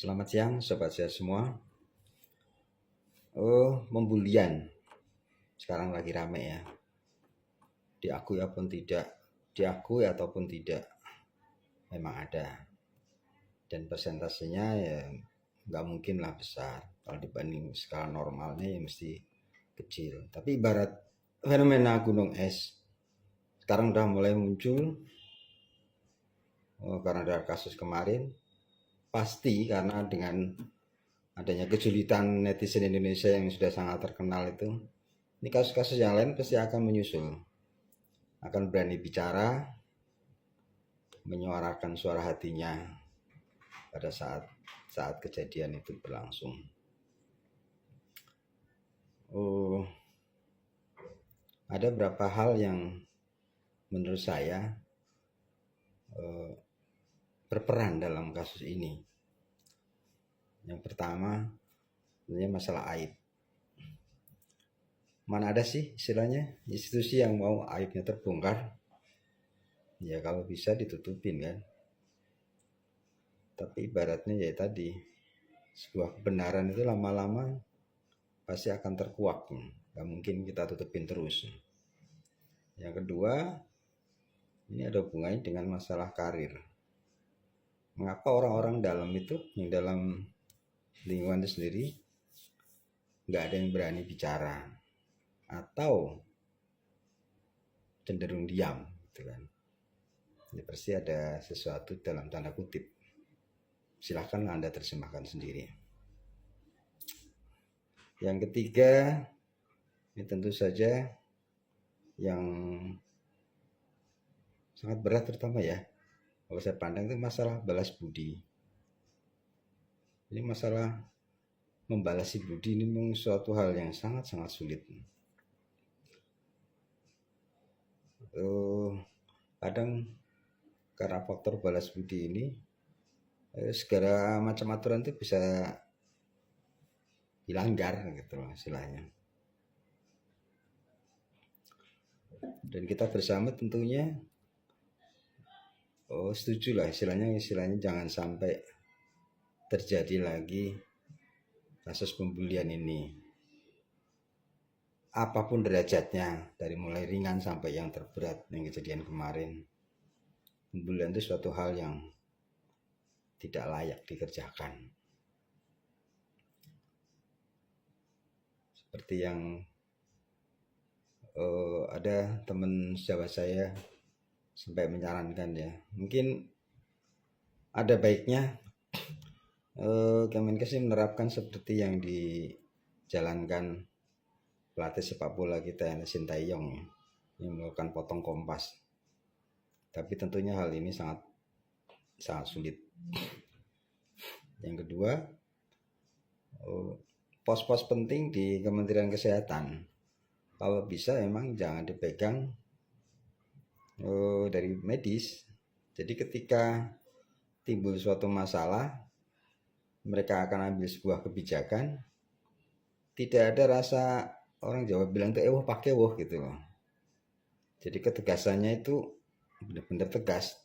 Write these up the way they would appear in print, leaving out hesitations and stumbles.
Selamat siang sobat saya semua. Pembulian sekarang lagi rame ya. Diakui ataupun tidak memang ada. Dan persentasenya ya nggak mungkin lah besar. Kalau dibanding skala normalnya ya mesti kecil. Tapi ibarat fenomena gunung es sekarang udah mulai muncul karena ada kasus kemarin. Pasti karena dengan adanya kejulitan netizen Indonesia yang sudah sangat terkenal itu, ini kasus-kasus yang lain pasti akan menyusul, akan berani bicara, menyuarakan suara hatinya pada saat kejadian itu berlangsung. Ada beberapa hal yang menurut saya berperan dalam kasus ini. Yang pertama, sebenarnya masalah aib. Mana ada sih istilahnya institusi yang mau aibnya terbongkar? Ya kalau bisa ditutupin kan. Tapi ibaratnya ya tadi, sebuah kebenaran itu lama-lama pasti akan terkuak. Gak mungkin kita tutupin terus. Yang kedua, ini ada hubungannya dengan masalah karir. Mengapa orang-orang dalam itu, yang dalam lingkungan itu sendiri, gak ada yang berani bicara atau cenderung diam, gitu kan? Ya pasti ada sesuatu dalam tanda kutip. Silahkan Anda terjemahkan sendiri. Yang ketiga, ini tentu saja yang sangat berat terutama ya, kalau saya pandang itu masalah balas budi. Ini masalah membalasi budi ini memang suatu hal yang sangat-sangat sulit. Kadang karena faktor balas budi ini, segala macam aturan itu bisa dilanggar gitu loh istilahnya. Dan kita bersama tentunya setuju lah istilahnya jangan sampai terjadi lagi kasus pembulian ini. Apapun derajatnya, dari mulai ringan sampai yang terberat yang kejadian kemarin. Pembulian itu suatu hal yang tidak layak dikerjakan. Seperti yang ada teman sejawat saya sampai menyarankan ya, mungkin ada baiknya Kemenkes menerapkan seperti yang dijalankan pelatih sepak bola kita Sintayong ya, yang melakukan potong kompas. Tapi tentunya hal ini sangat sulit. Yang kedua, pos-pos penting di Kementerian Kesehatan kalau bisa emang jangan dipegang dari medis. Jadi ketika timbul suatu masalah, mereka akan ambil sebuah kebijakan, tidak ada rasa, orang Jawa bilang tuh pakai gitu loh. Jadi ketegasannya itu benar-benar tegas.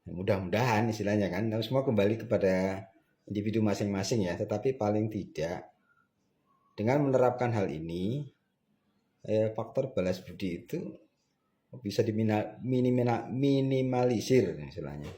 Mudah-mudahan istilahnya kan, semua kembali kepada individu masing-masing ya. Tetapi paling tidak dengan menerapkan hal ini, faktor balas budi itu bisa minimalisir istilahnya.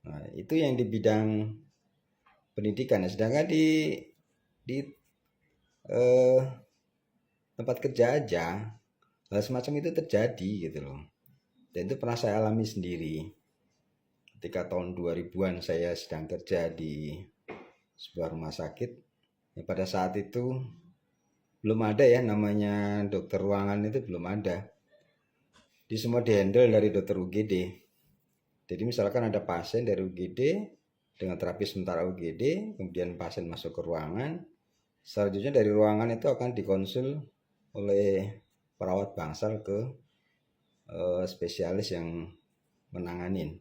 Nah, itu yang di bidang pendidikan. Sedangkan di tempat kerja aja hal semacam itu terjadi gitu loh. Dan itu pernah saya alami sendiri. Ketika tahun 2000-an saya sedang kerja di sebuah rumah sakit. Ya, pada saat itu belum ada ya namanya dokter ruangan, itu belum ada. Di semua dihandle dari dokter UGD. Jadi misalkan ada pasien dari UGD dengan terapi sementara UGD, kemudian pasien masuk ke ruangan. Selanjutnya dari ruangan itu akan dikonsul oleh perawat bangsal ke spesialis yang menanganin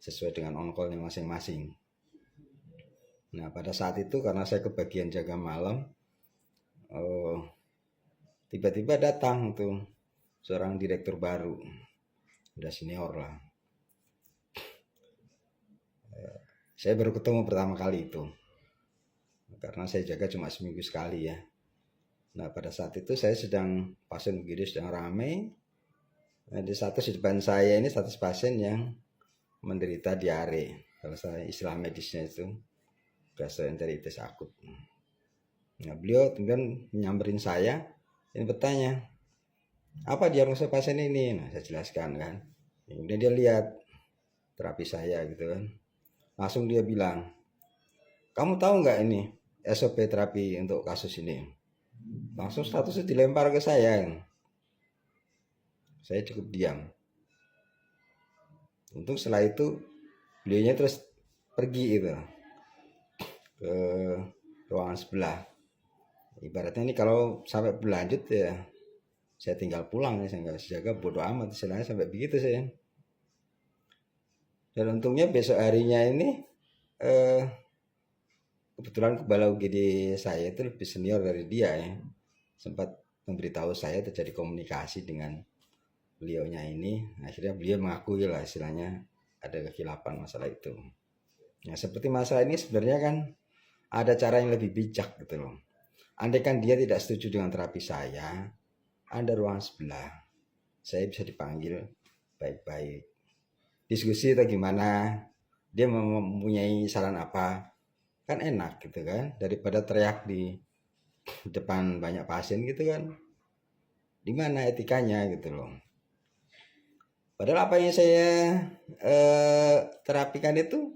sesuai dengan on-call-nya masing-masing. Nah pada saat itu karena saya kebagian jaga malam, tiba-tiba datang tuh seorang direktur baru, udah senior lah. Saya baru ketemu pertama kali itu, karena saya jaga cuma seminggu sekali ya. Nah pada saat itu saya sedang pasien UGD sedang ramai. Nah, di depan saya ini status pasien yang menderita diare. Kalau saya istilah medisnya itu gastroenteritis akut. Nah beliau kemudian menyamperin saya, ini bertanya, apa diagnosa pasien ini? Nah saya jelaskan kan. Kemudian dia lihat terapi saya gitu kan. Langsung dia bilang, kamu tahu nggak ini SOP terapi untuk kasus ini? Langsung statusnya dilempar ke saya. Saya cukup diam. Untung setelah itu beliaunya terus pergi itu ke ruangan sebelah. Ibaratnya ini kalau sampai berlanjut ya saya tinggal pulang ya, saya nggak bisa jaga, bodo amat istilahnya sampai begitu saya. Dan untungnya besok harinya ini kebetulan kepala UGD saya itu lebih senior dari dia ya, sempat memberitahu saya terjadi komunikasi dengan beliaunya ini. Akhirnya beliau mengakui lah istilahnya ada kekhilafan masalah itu. Nah seperti masalah ini sebenarnya kan ada cara yang lebih bijak gitu loh. Andai kan dia tidak setuju dengan terapi saya, ada ruang sebelah, saya bisa dipanggil baik-baik, diskusi atau gimana, dia mempunyai saran apa, kan enak gitu kan, daripada teriak di depan banyak pasien gitu kan. Di mana etikanya gitu loh. Padahal apa yang saya terapikan itu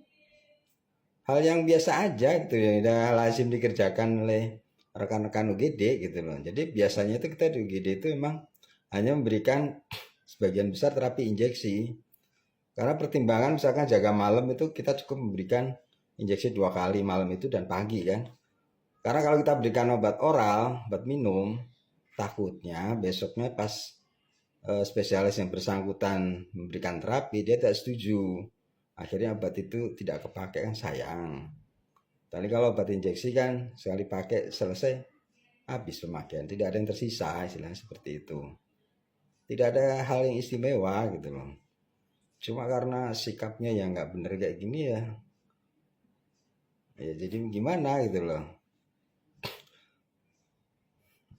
hal yang biasa aja gitu ya, udah lazim dikerjakan oleh rekan-rekan UGD gitu loh. Jadi biasanya itu kita di UGD itu memang hanya memberikan sebagian besar terapi injeksi. Karena pertimbangan misalkan jaga malam itu kita cukup memberikan injeksi 2 kali, malam itu dan pagi kan. Karena kalau kita berikan obat oral, obat minum, takutnya besoknya pas spesialis yang bersangkutan memberikan terapi, dia tidak setuju. Akhirnya obat itu tidak kepakai kan sayang. Tapi kalau obat injeksi kan sekali pakai selesai, habis pemakaian, tidak ada yang tersisa, istilahnya seperti itu. Tidak ada hal yang istimewa gitu loh. Cuma karena sikapnya yang nggak bener kayak gini ya, ya jadi gimana gitu loh.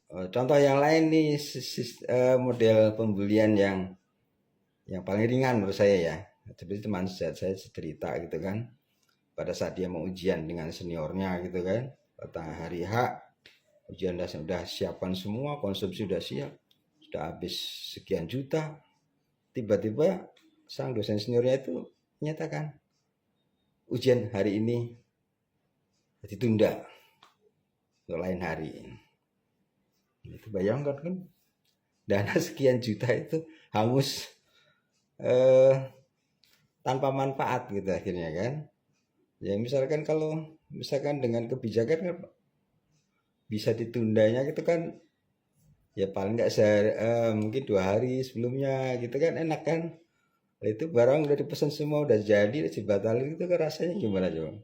Contoh yang lain nih model pembulian yang paling ringan menurut saya ya. Seperti teman saya cerita gitu kan, pada saat dia mau ujian dengan seniornya gitu kan, pada hari H ujian sudah siapkan semua, konsumsi sudah siap, sudah habis sekian juta, tiba-tiba sang dosen seniornya itu menyatakan ujian hari ini ditunda untuk lain hari. Itu bayangkan kan, dana sekian juta itu hangus tanpa manfaat gitu akhirnya kan. Ya misalkan kalau misalkan dengan kebijakan kan bisa ditundanya gitu kan, ya paling nggak sehari, mungkin 2 hari sebelumnya gitu kan, enak kan. Itu barang udah dipesan semua, udah jadi, dibatalin, itu kan rasanya gimana coba.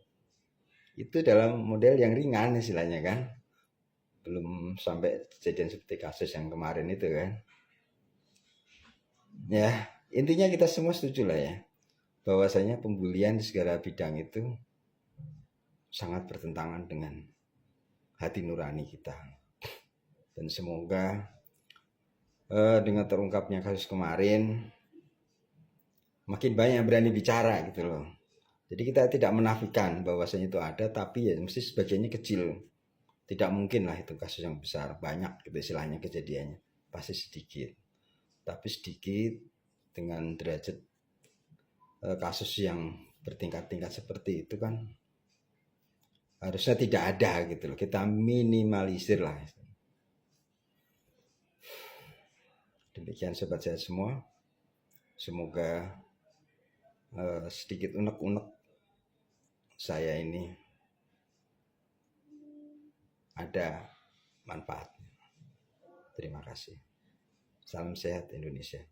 Itu dalam model yang ringan istilahnya kan, belum sampai kejadian seperti kasus yang kemarin itu kan. Ya intinya kita semua setuju lah ya, bahwasanya pembulian di segala bidang itu sangat bertentangan dengan hati nurani kita. Dan semoga dengan terungkapnya kasus kemarin, makin banyak yang berani bicara gitu loh. Jadi kita tidak menafikan bahwasanya itu ada, tapi ya mesti sebagiannya kecil. Tidak mungkin lah itu kasus yang besar, banyak gitu istilahnya kejadiannya, pasti sedikit. Tapi sedikit dengan derajat kasus yang bertingkat-tingkat seperti itu kan harusnya tidak ada gitu loh. Kita minimalisir lah. Demikian sobat saya semua. Semoga sedikit unek-unek saya ini ada manfaatnya. Terima kasih. Salam sehat Indonesia.